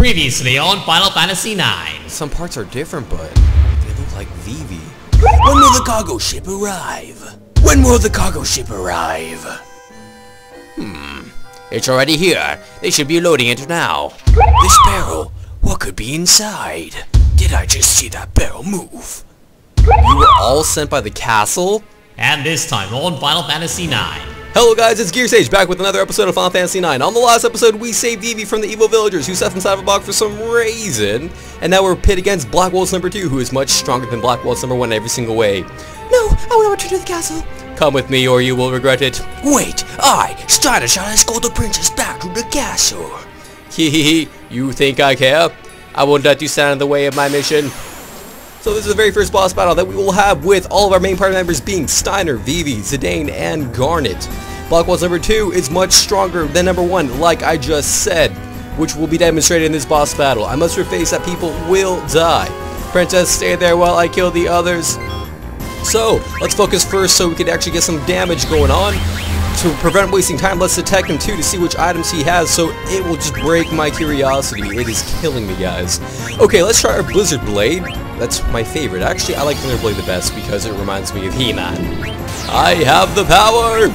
Previously on Final Fantasy IX. Some parts are different, but they look like Vivi. When will the cargo ship arrive? When will the cargo ship arrive? It's already here. They should be loading it now. This barrel? What could be inside? Did I just see that barrel move? You were all sent by the castle? And this time on Final Fantasy IX. Hello guys, it's GearSage back with another episode of Final Fantasy IX. On the last episode, we saved Vivi from the evil villagers who set inside of a box for some reason. And now we're pit against Black Waltz number 2, who is much stronger than Black Waltz number 1 in every single way. No, I want to return to the castle. Come with me or you will regret it. Wait, Steiner shall escort the princess back to the castle. Hehehe, you think I care? I won't let you stand in the way of my mission. So this is the very first boss battle that we will have with all of our main party members being Steiner, Vivi, Zidane, and Garnet. Black Waltz number 2 is much stronger than number 1, like I just said, which will be demonstrated in this boss battle. I must face that people will die. Princess, stay there while I kill the others. So, let's focus first so we can actually get some damage going on. To prevent wasting time, let's detect him too to see which items he has, so it will just break my curiosity. It is killing me, guys. Okay, let's try our Blizzard Blade. That's my favorite. Actually, I like Thunder Blade the best because it reminds me of He-Man. I have the power!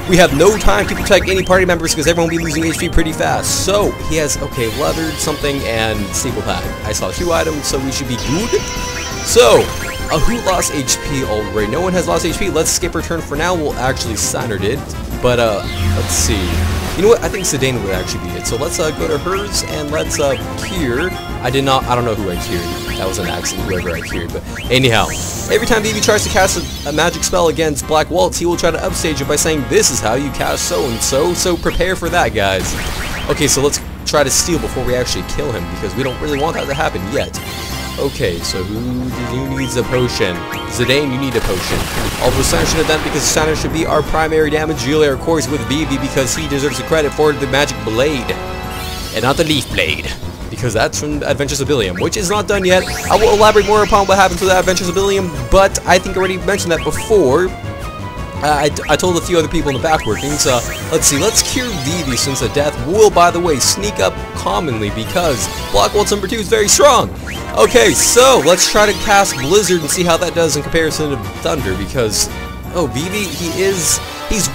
We have no time to protect any party members because everyone will be losing HP pretty fast. So, he has, okay, leathered something and staple pad. I saw 2 items, so we should be good. So, who lost HP already? No one has lost HP. Let's skip her turn for now. Well, actually, Steiner did. But, let's see. You know what? I think Zidane would actually be it. So let's go to hers and let's cure. I don't know who I cured. That was an accident, whoever I cured. But anyhow, every time Vivi tries to cast a magic spell against Black Waltz, he will try to upstage it by saying, this is how you cast so-and-so. So prepare for that, guys. Okay, so let's try to steal before we actually kill him because we don't really want that to happen yet. Okay, so who needs a potion? Zidane, you need a potion. Although Steiner should have done because Steiner should be our primary damage dealer, of course, with Vivi because he deserves the credit for the magic blade. And not the leaf blade. Because that's from Adventures of Billiam, which is not done yet. I will elaborate more upon what happens with Adventures of Billiam, but I think I already mentioned that before. I told a few other people in the back workings. Let's see, let's cure Vivi since a death will, by the way, sneak up commonly because Black Waltz number 2 is very strong. Okay, so let's try to cast Blizzard and see how that does in comparison to Thunder because, Vivi, he's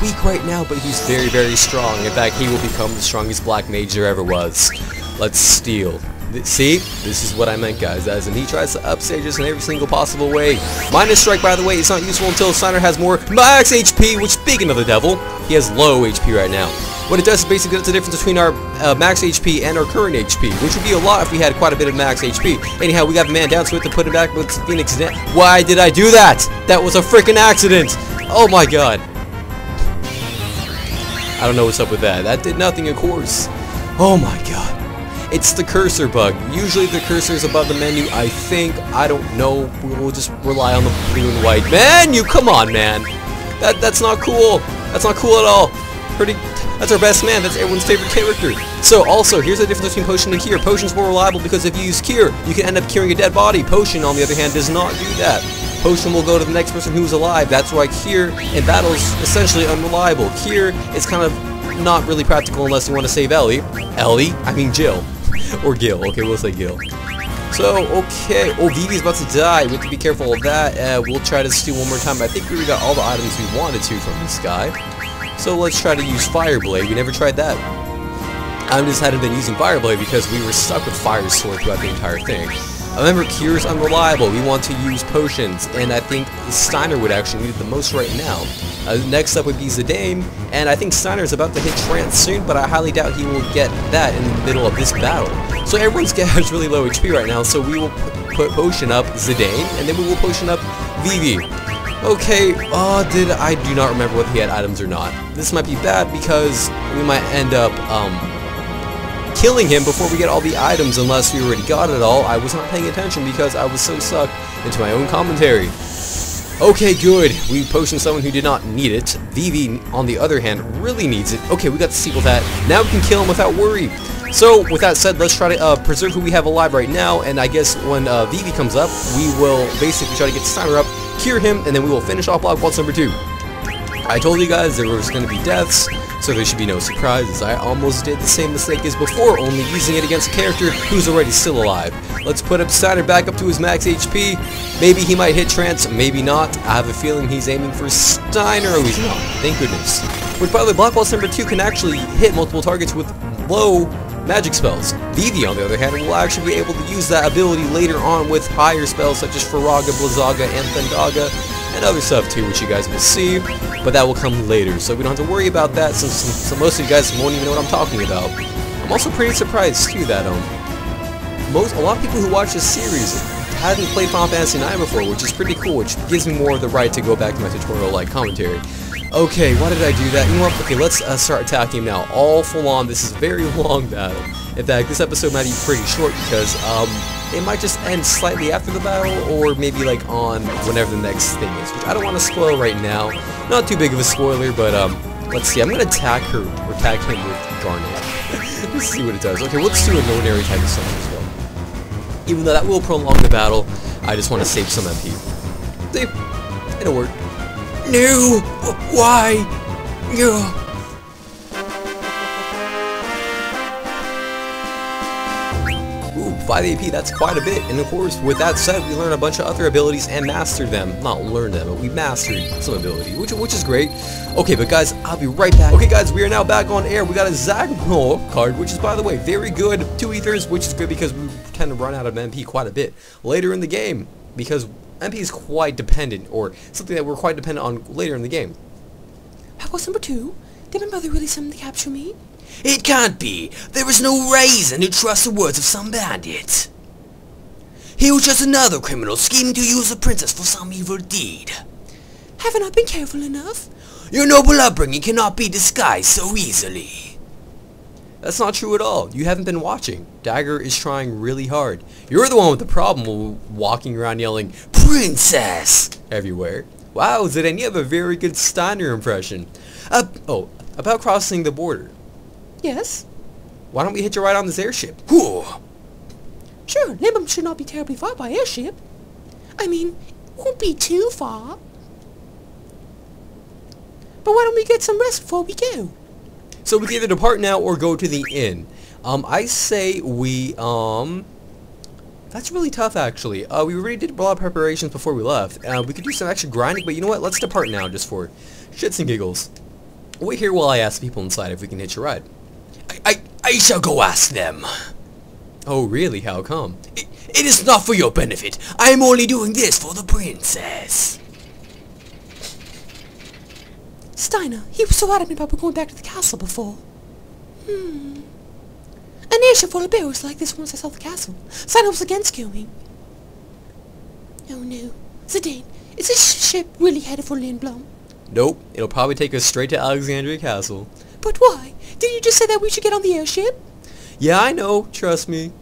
weak right now, but he's very, very strong. In fact, he will become the strongest Black Mage there ever was. Let's steal. See? This is what I meant, guys, as in he tries to upstage us in every single possible way. Minus Strike, by the way, is not useful until Steiner has more max HP, which, speaking of the devil, he has low HP right now. What it does is basically that's the difference between our max HP and our current HP, which would be a lot if we had quite a bit of max HP. Anyhow, we got the man down, so we have to put him back with Phoenix down. Why did I do that? That was a freaking accident! Oh my god. I don't know what's up with that. That did nothing, of course. Oh my god. It's the cursor bug. Usually the cursor is above the menu, I think. I don't know. We'll just rely on the blue and white. Menu! Come on, man! That's not cool. That's not cool at all. That's our best man. That's everyone's favorite character. So, also, here's the difference between Potion and Cure. Potion's more reliable because if you use Cure, you can end up curing a dead body. Potion, on the other hand, does not do that. Potion will go to the next person who's alive. That's why Cure in battle is essentially unreliable. Cure is kind of not really practical unless you want to save Ellie. I mean Jill. Or Gil. Okay, we'll say Gil. So, okay. Oh, Vivi's about to die. We have to be careful of that. We'll try to steal one more time. But I think we already got all the items we wanted to from this guy. So let's try to use Fire Blade. We never tried that. I just hadn't been using Fire Blade because we were stuck with Fire Sword throughout the entire thing. Remember, Cure's unreliable. We want to use potions, and I think Steiner would actually need it the most right now. Next up would be Zidane, and I think Steiner is about to hit trance soon, but I highly doubt he will get that in the middle of this battle. So everyone's has really low HP right now, so we will put potion up Zidane, and then we will potion up Vivi. Okay, I do not remember whether he had items or not. This might be bad because we might end up, killing him before we get all the items unless we already got it all. I was not paying attention because I was so sucked into my own commentary. Okay, good. We potioned someone who did not need it. Vivi, on the other hand, really needs it. Okay, we got the sequel to that. Now we can kill him without worry. So, with that said, let's try to preserve who we have alive right now, and I guess when Vivi comes up, we will basically try to get Steiner up, cure him, and then we will finish off Black Waltz number 2. I told you guys there was going to be deaths. so there should be no surprises. I almost did the same mistake as before, only using it against a character who's already still alive. Let's put up Steiner back up to his max HP. Maybe he might hit Trance, maybe not. I have a feeling he's aiming for Steiner. Oh, he's not. Thank goodness. Which, by the way, Black Waltz number 2 can actually hit multiple targets with low magic spells. Vivi, on the other hand, will actually be able to use that ability later on with higher spells such as Faraga, Blizzaga, and Thendaga, and other stuff too, which you guys will see, but that will come later, so we don't have to worry about that since most of you guys won't even know what I'm talking about. I'm also pretty surprised too that a lot of people who watch this series haven't played Final Fantasy IX before, which is pretty cool, which gives me more of the right to go back to my tutorial-like commentary. Okay, why did I do that? You know what? Okay, let's start attacking him now. All full on. This is a very long battle. In fact, this episode might be pretty short because it might just end slightly after the battle, or maybe like on whenever the next thing is, which I don't want to spoil right now. Not too big of a spoiler, but let's see. I'm gonna attack her or attack him with Garnet. Let's see what it does. Okay, let's do an ordinary type of summon as well. Even though that will prolong the battle, I just want to save some MP. See, it'll work. No! Why? No. Ooh, 5 AP, that's quite a bit. And of course, with that said, we learn a bunch of other abilities and mastered them. Not learned them, but we mastered some ability, which is great. Okay, but guys, I'll be right back. Okay, guys, we are now back on air. We got a Zagnol card, which is, by the way, very good. 2 ethers, which is good because we tend to run out of MP quite a bit later in the game, because MP is quite dependent, or something that we're quite dependent on later in the game. Black Waltz number 2? Did my mother really summon to capture me? It can't be. There is no reason to trust the words of some bandit. He was just another criminal scheming to use the princess for some evil deed. Haven't I been careful enough? Your noble upbringing cannot be disguised so easily. That's not true at all. You haven't been watching. Dagger is trying really hard. You're the one with the problem walking around yelling, "Princess!" everywhere. Wow, Zidane, you have a very good Steiner impression. About crossing the border. Yes? Why don't we hitch a ride on this airship? Whew. Sure, Limbum should not be terribly far by airship. I mean, it won't be too far. But why don't we get some rest before we go? So we can either depart now or go to the inn. I say we, that's really tough actually. We already did a lot of preparations before we left. We could do some extra grinding, but you know what? Let's depart now just for shits and giggles. Wait here while I ask people inside if we can hitch a ride. I shall go ask them. Oh really? How come? It is not for your benefit. I am only doing this for the princess. Steiner, he was so adamant about going back to the castle before. An airship full of barrels like this once I saw the castle. Steiner was against going. Oh no. Zidane, is this ship really headed for Lindblom? Nope. It'll probably take us straight to Alexandria Castle. But why? Didn't you just say that we should get on the airship? Yeah, I know. Trust me.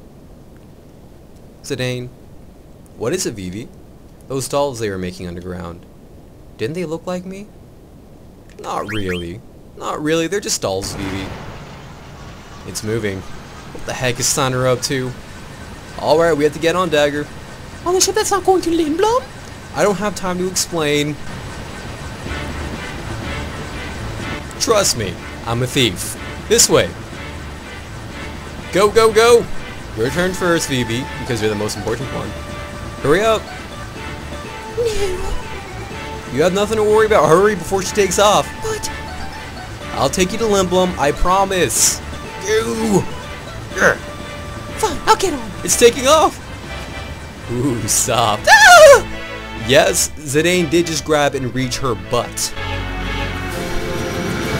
Zidane, what is it, Vivi? Those dolls they were making underground. Didn't they look like me? Not really. Not really. They're just dolls, Vivi. It's moving. What the heck is Steiner up to? Alright, we have to get on, Dagger. On the ship that's not going to Lindblom? I don't have time to explain. Trust me, I'm a thief. This way. Go, go, go! Your turn first, Vivi, because you're the most important one. Hurry up! No. You have nothing to worry about. Hurry before she takes off. But... I'll take you to Lindblom, I promise. You. Fine, I'll get on. It's taking off. Ooh, stop. Ah! Yes, Zidane did just grab and reach her butt.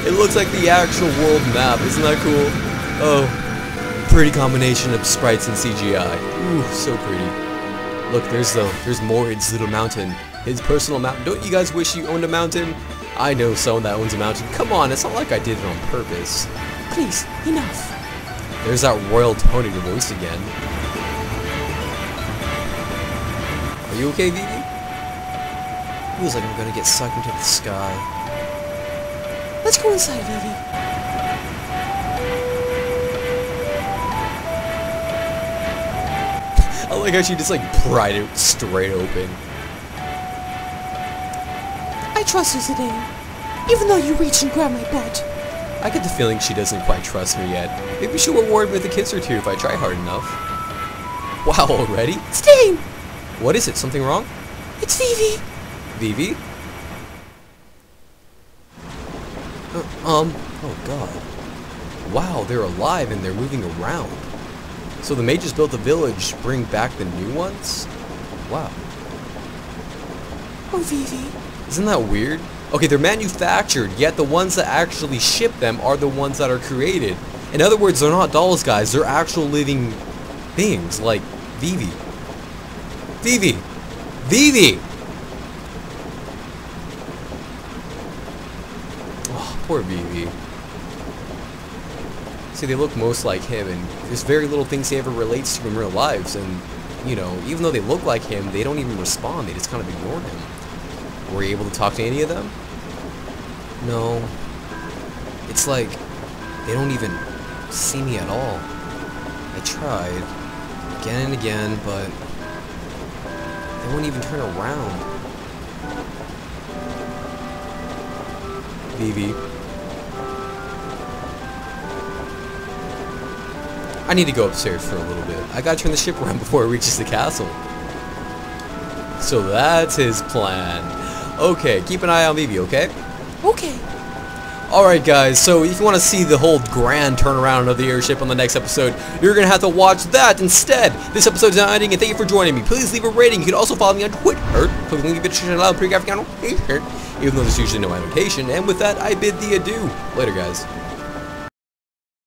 It looks like the actual world map. Isn't that cool? Oh, pretty combination of sprites and CGI. Ooh, so pretty. Look, there's Mord's little mountain. His personal mountain. Don't you guys wish you owned a mountain? I know someone that owns a mountain. Come on, it's not like I did it on purpose. Please, enough. There's that royal tone in your voice again. Are you okay, Vivi? Feels like I'm gonna get sucked into the sky. Let's go inside, Vivi. I like how she just like pried it straight open. I trust you, Zidane. Even though you reached and grabbed my butt. I get the feeling she doesn't quite trust me yet. Maybe she'll reward me with a kiss or two if I try hard enough. Wow, already? Sting! What is it? Something wrong? It's Vivi. Vivi? Oh god. Wow, they're alive and they're moving around. So the mages built the village to bring back the new ones? Wow. Oh, Vivi. Isn't that weird? Okay, they're manufactured, yet the ones that actually ship them are the ones that are created. In other words, they're not dolls, guys. They're actual living beings, like Vivi. Vivi! Vivi! Oh, poor Vivi. See, they look most like him, and there's very little things he ever relates to in real lives, and, you know, even though they look like him, they don't even respond. They just kind of ignore him. Were you able to talk to any of them? No. It's like they don't even see me at all. I tried again and again, but they won't even turn around. Vivi. I need to go upstairs for a little bit. I gotta turn the ship around before it reaches the castle. So that's his plan. Okay, keep an eye on Vivi, okay? Okay. Alright guys, so if you want to see the whole grand turnaround of the airship on the next episode, you're going to have to watch that instead. This episode's now ending, and thank you for joining me. Please leave a rating. You can also follow me on Twitter. Click the link in the description below, pretty graphic annotation, even though there's usually no annotation. And with that, I bid thee adieu. Later guys.